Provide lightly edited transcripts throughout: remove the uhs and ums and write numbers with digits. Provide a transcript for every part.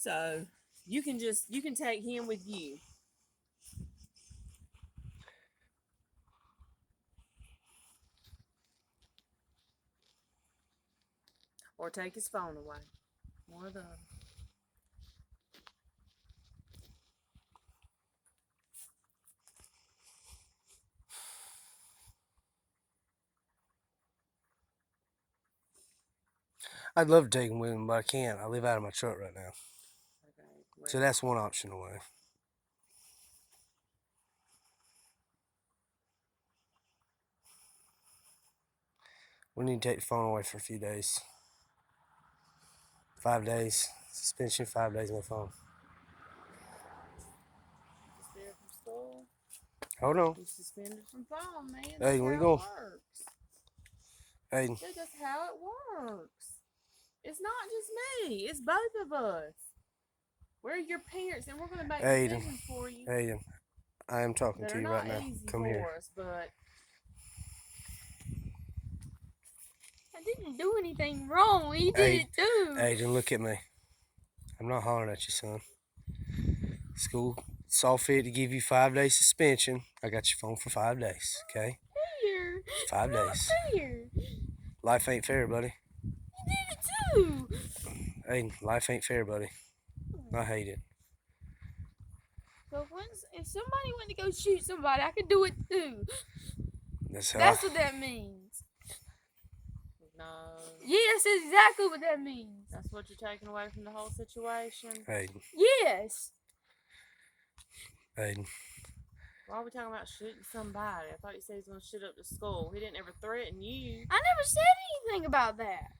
So you can take him with you. Or take his phone away. One or the other. I'd love to take him with me, but I can't. I live out of my truck right now. Okay. So Well, that's one option away. We need to take the phone away for a few days. 5 days. Suspension, 5 days, no phone. suspended from school. Hold on. You suspended from phone, man. Hey, That's where you how it going? works. Hey, Dude, that's how it works. It's not just me. It's both of us. We're your parents, and we're going to make Aiden. decisions for you Aiden. I am talking that to are you right not now. easy Come here. for us. But I didn't do anything wrong. He did it too. Aiden, look at me. I'm not hollering at you, son. School saw fit to give you 5 days suspension. I got your phone for 5 days, okay? Fair. 5 days. Not fair. Life ain't fair, buddy. You did it too. Aiden, life ain't fair, buddy. I hate it. So if somebody went to go shoot somebody, I could do it too. That's how. That's what that means. No. Yes, that's exactly what that means. That's what you're taking away from the whole situation? Aiden. Yes. Aiden. Why are we talking about shooting somebody? I thought you said he was going to shoot up the school. He didn't ever threaten you. I never said anything about that.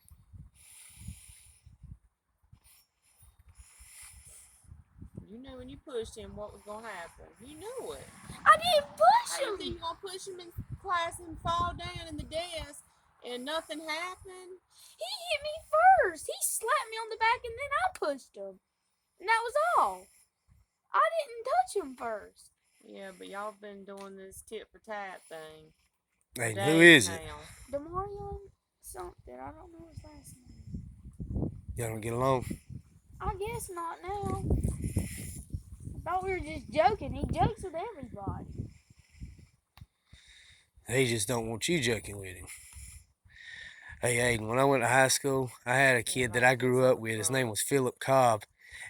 You knew when you pushed him what was going to happen. You knew it. I didn't push him. You think you're going to push him in class and fall down in the desk and nothing happened? He hit me first. He slapped me on the back and then I pushed him. And that was all. I didn't touch him first. Yeah, but y'all been doing this tit for tat thing. Aiden, who is now. it? Demario something. I don't know his last name. Y'all don't get along? I guess not now. I thought we were just joking. He jokes with everybody. He just don't want you joking with him. Hey, Aiden, when I went to high school, I had a kid that I grew up with. His name was Philip Cobb.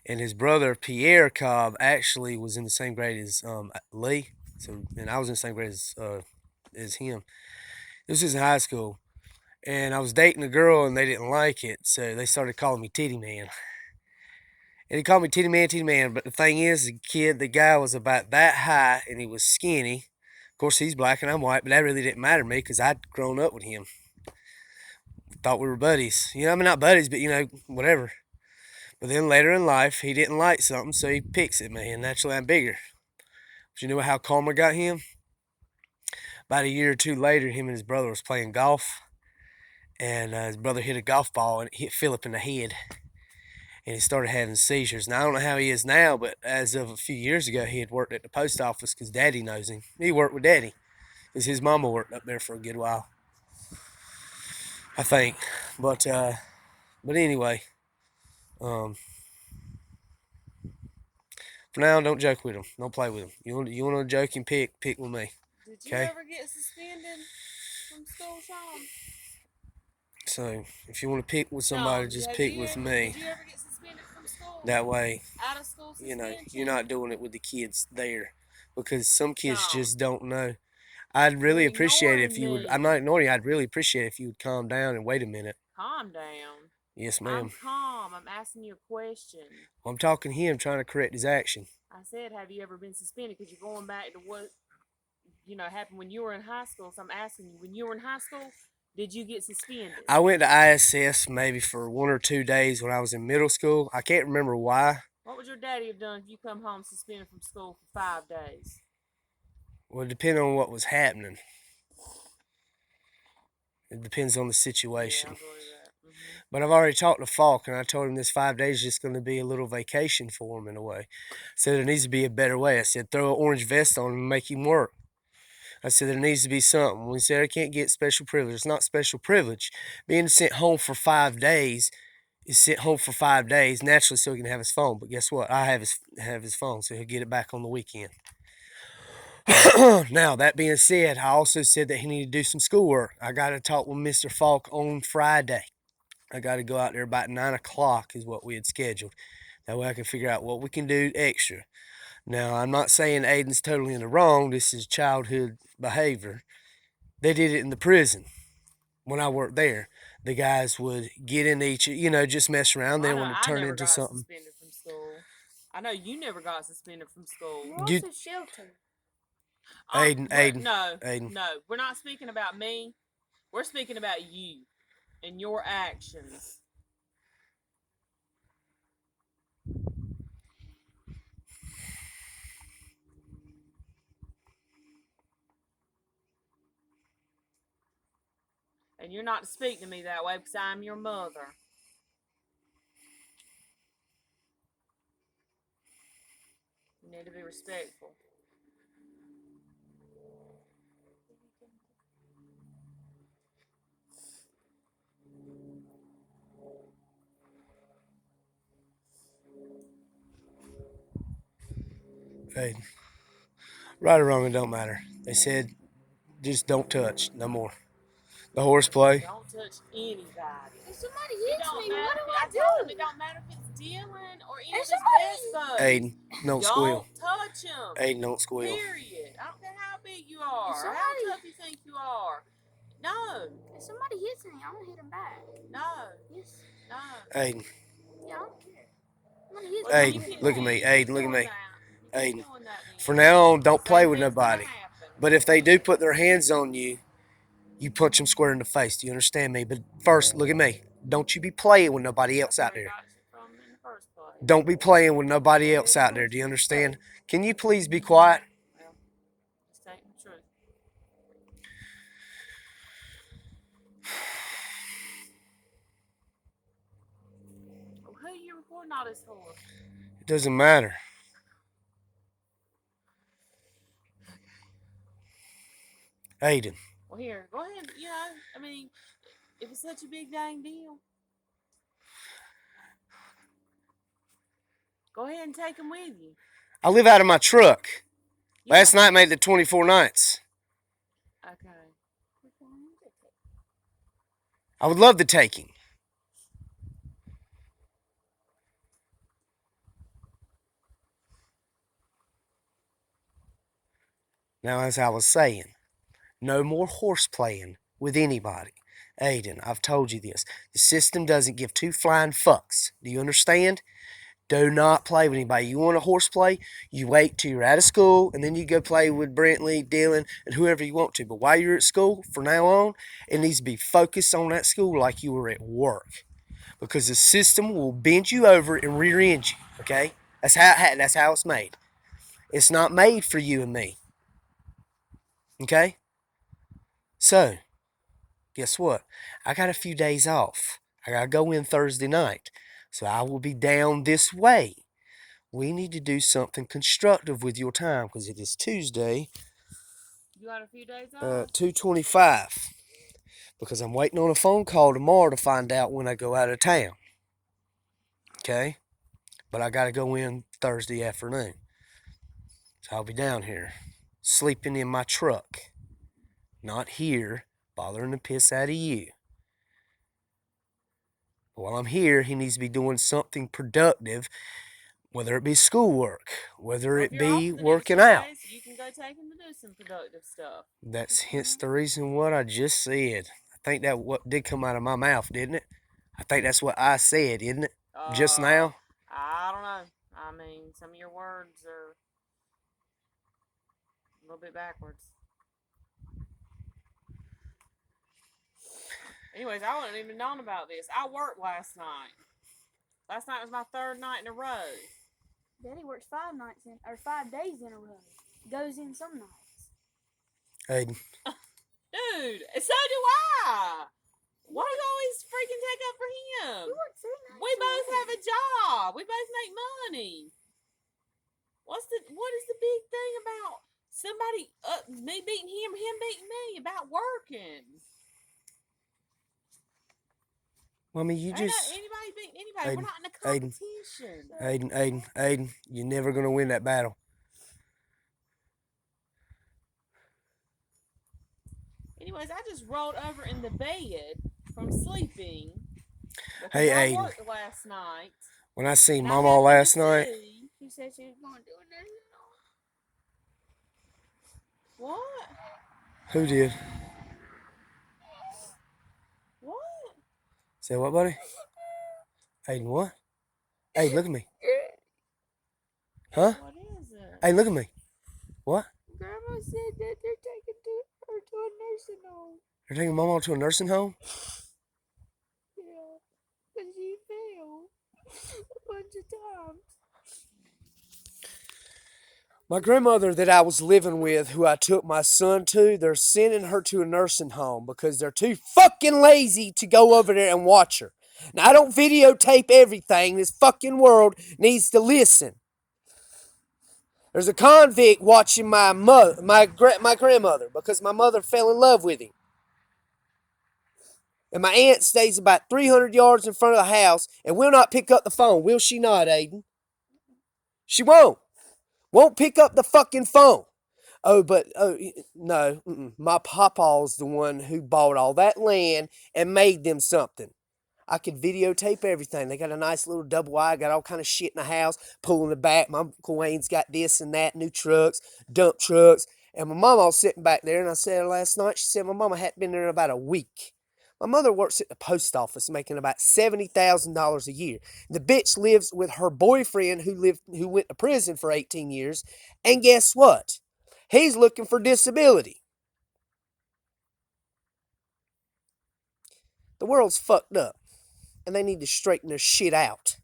And his brother, Pierre Cobb, actually was in the same grade as Lee. So, and I was in the same grade as him. This was in high school. And I was dating a girl and they didn't like it. So they started calling me Titty Man. And he called me Titty Man. But the thing is, the guy was about that high and he was skinny. Of course, he's black and I'm white, but that really didn't matter to me because I'd grown up with him. Thought we were buddies. You know, I mean, not buddies, but, whatever. But then later in life, he didn't like something, so he picks at me, and naturally I'm bigger. But you know how Karma got him? About a year or two later, him and his brother was playing golf, and his brother hit a golf ball and it hit Philip in the head. And he started having seizures. Now, I don't know how he is now, but as of a few years ago, he had worked at the post office because Daddy knows him. He worked with Daddy because his mama worked up there for a good while, I think. But anyway, um, for now, don't joke with him. Don't play with him. You want to joke and pick with me. Did you ever get suspended from school, Sean? So if you want to pick with somebody, just pick with me. Did you ever get suspended from school? That way, Out of school suspension? you're not doing it with the kids there because some kids just don't know. I'd really appreciate it if you would. I'm not ignoring you. I'd really appreciate it if you would calm down and wait a minute. Calm down. Yes, ma'am. I'm calm. I'm asking you a question. Well, I'm talking to him, trying to correct his action. I said, have you ever been suspended? Because you're going back to what happened when you were in high school. So I'm asking you, when you were in high school, did you get suspended? I went to ISS maybe for 1 or 2 days when I was in middle school. I can't remember why. What would your daddy have done if you come home suspended from school for 5 days? Well, it depends on what was happening. It depends on the situation. Yeah, But I've already talked to Falk, and I told him this 5 days is just going to be a little vacation for him in a way. I said there needs to be a better way. I said throw an orange vest on him and make him work. I said there needs to be something. We said I can't get special privilege. It's not special privilege. Being sent home for 5 days is sent home for 5 days, naturally, so he can have his phone. But guess what? I have his phone, so he'll get it back on the weekend. Now, that being said, I also said that he needed to do some schoolwork. I got to talk with Mr. Falk on Friday. I got to go out there about 9 o'clock is what we had scheduled. That way I can figure out what we can do extra. Now, I'm not saying Aiden's totally in the wrong. This is childhood behavior. They did it in the prison when I worked there. The guys would get into each, just mess around. Then when it turned into something. Suspended from school. I know you never got suspended from school. You're also sheltered. Aiden. No. We're not speaking about me. We're speaking about you and your actions. And you're not to speak to me that way because I'm your mother. You need to be respectful. Aiden. Right or wrong, it don't matter. They said, just don't touch no more. The horseplay. Don't touch anybody. If somebody hits me, what do I I do? told him it don't matter if it's Dylan or any of his best buds. Aiden, don't squeal. Don't touch him. Aiden, don't squeal. Period. I don't care how big you are or how tough you think you are. No. If somebody hits me, I'm gonna hit him back. No. Yes. No. Aiden. Yeah, I don't care. Somebody hits me. Aiden, look at me. Aiden, look at me. Aiden, from now on, don't play with nobody. But if they do put their hands on you, you punch them square in the face. Do you understand me? But first, look at me. Don't you be playing with nobody else out there. Don't be playing with nobody else out there. Do you understand? Can you please be quiet? Well, just take the truth. Who you reporting all this for? It doesn't matter. Aiden. Well, here, go ahead. I mean, if it's such a big dang deal, go ahead and take them with you. I live out of my truck. Yeah. Last night made the 24 nights. Okay. I would love to take him. Now, as I was saying, no more horse playing with anybody. Aiden, I've told you this. The system doesn't give two flying fucks. Do you understand? Do not play with anybody. You want a horse play, you wait till you're out of school, and then you go play with Brentley, Dylan, and whoever you want to. But while you're at school, from now on, it needs to be focused on that school like you were at work. Because the system will bend you over and rear end you, okay? That's how it's made. It's not made for you and me. Okay? So, guess what? I got a few days off. I got to go in Thursday night. So I will be down this way. We need to do something constructive with your time because it is Tuesday. You got a few days off? 2:25. Because I'm waiting on a phone call tomorrow to find out when I go out of town. Okay? But I got to go in Thursday afternoon. So I'll be down here, sleeping in my truck. Not here, bothering the piss out of you. But while I'm here, he needs to be doing something productive, whether it be schoolwork, whether it be working out. You can go take him to do some productive stuff. That's hence the reason what I just said. I think that what did come out of my mouth, didn't it? I think that's what I said, isn't it? Just now? I don't know. I mean, some of your words are a little bit backwards. Anyways, I wasn't even known about this. I worked last night. Last night was my third night in a row. Daddy works 5 days in a row. Goes in some nights. Aiden. Dude, so do I. Why do you always freaking take up for him? We work 3 nights. We both have a job. We both make money. What is the big thing about somebody me beating him beating me about working? Mommy, you Ain't just... not anybody beating anybody. We're not in a competition. Aiden, you're never going to win that battle. Anyways, I just rolled over in the bed from sleeping. Hey, I Aiden. worked last night. When I seen Mama last night... She said she was going to do a nursing home. What? Who did? What? Say what, buddy? Aiden, what? Hey, look at me. Huh? What is it? Hey, look at me. What? Grandma said that they're taking her to a nursing home. They're taking Mama to a nursing home? Yeah. Because she fell a bunch of times. My grandmother that I was living with, who I took my son to, they're sending her to a nursing home because they're too fucking lazy to go over there and watch her. Now, I don't videotape everything. This fucking world needs to listen. There's a convict watching my grandmother because my mother fell in love with him. And my aunt stays about 300 yards in front of the house and will not pick up the phone. Will she not, Aiden? She won't. Won't pick up the fucking phone. No. My papa's the one who bought all that land and made them something. I could videotape everything. They got a nice little double wide, got all kind of shit in the house, pulling the back. My Uncle Wayne's got this and that, new trucks, dump trucks. And my mama was sitting back there, and I said last night, she said my mama hadn't been there in about a week. My mother works at the post office making about $70,000 a year. The bitch lives with her boyfriend who went to prison for 18 years. And guess what? He's looking for disability. The world's fucked up. And they need to straighten their shit out.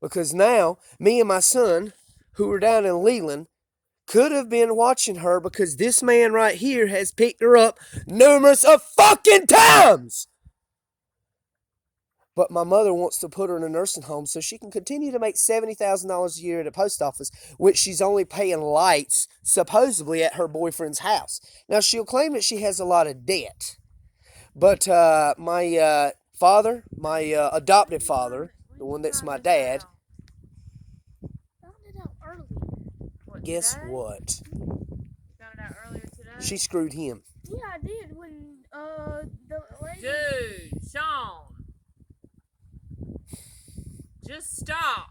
Because now, me and my son, who are down in Leland, could have been watching her because this man right here has picked her up numerous of fucking times. But my mother wants to put her in a nursing home so she can continue to make $70,000 a year at a post office, which she's only paying lights, supposedly, at her boyfriend's house. Now, she'll claim that she has a lot of debt. But my father, my adopted father, the one that's my dad, guess what? Found it out earlier today. She screwed him. Yeah, I did when the lady. Dude, Sean. Just stop.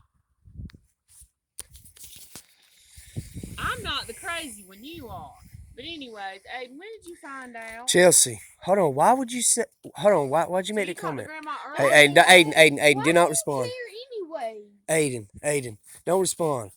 I'm not the crazy one, you are. But anyways, Aiden, when did you find out? Chelsea, hold on. Why would you say? Hold on. Why'd you make that comment? Hey, Aiden, do not respond. Anyway. Aiden, don't respond.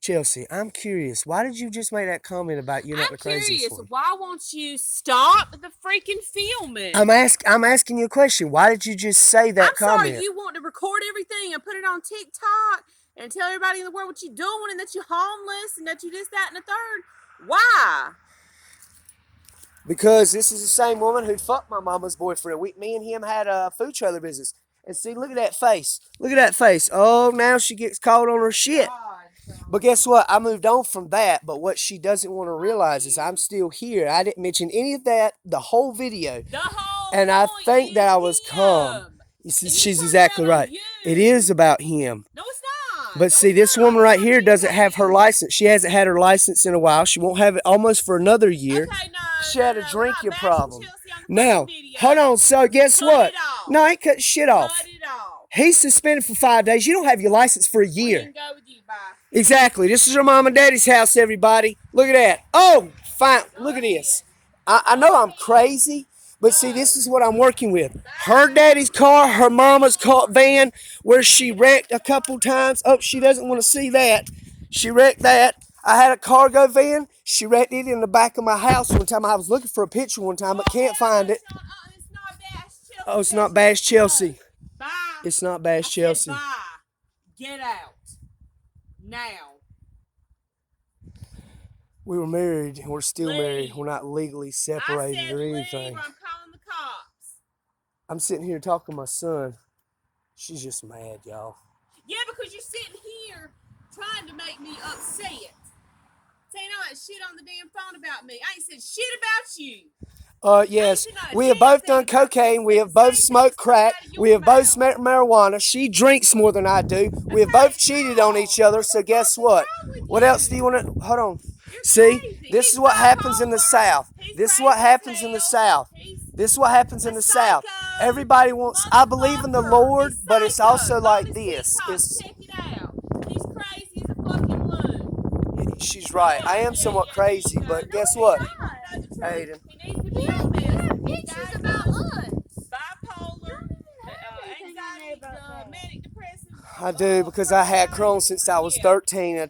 Chelsea, I'm curious. Why did you just make that comment about you're not the craziest one? Why won't you stop the freaking filming? I'm asking you a question. Why did you just say that comment? I'm sorry, you want to record everything and put it on TikTok and tell everybody in the world what you're doing and that you're homeless and that you this, that, and the third. Why? Because this is the same woman who'd fucked my mama's boyfriend. Me and him had a food trailer business. And see, look at that face. Look at that face. Oh, now she gets caught on her shit. But guess what? I moved on from that. But what she doesn't want to realize is I'm still here. I didn't mention any of that the whole video. And I think that I was calm. She's exactly right. It is about him. No, it's not. But see, this woman right here doesn't have her license. She hasn't had her license in a while. She won't have it almost for another year. Okay, no, She had a drinking problem. Now, hold on. So guess what? No, I ain't cut shit off. Cut it off. He's suspended for 5 days. You don't have your license for a year. We can go with you, bye. Exactly. This is her mom and daddy's house, everybody. Look at that. Oh, fine. Look at this. I know I'm crazy, but see, this is what I'm working with. Her daddy's car, her mama's van, where she wrecked a couple times. Oh, she doesn't want to see that. She wrecked that. I had a cargo van. She wrecked it in the back of my house one time. I was looking for a picture one time, but can't find it. Oh, it's not Bash Chelsea. Bye. It's not Bash Chelsea. Bye. Get out. Now. We were married, and we're still married. We're not legally separated or anything. Leave, I'm calling the cops. I'm sitting here talking to my son. She's just mad, y'all. Yeah, because you're sitting here trying to make me upset. Saying all that shit on the damn phone about me. I ain't said shit about you. Yes. We have both done cocaine. We have both smoked crack. We have both smoked marijuana. She drinks more than I do. We have both cheated on each other. So guess what? What else do you want to? Hold on. See, this is what happens in the South. This is what happens in the South. This is what happens in the South. Everybody wants. I believe in the Lord, but it's also like this. It's. Check it out. He's crazy as a fucking loon. She's right. I am somewhat crazy, but guess what, Aiden? He needs to be on this. Pictures about us. Bipolar, anxiety, manic depressive. I do because I had Crohn's since I was 13.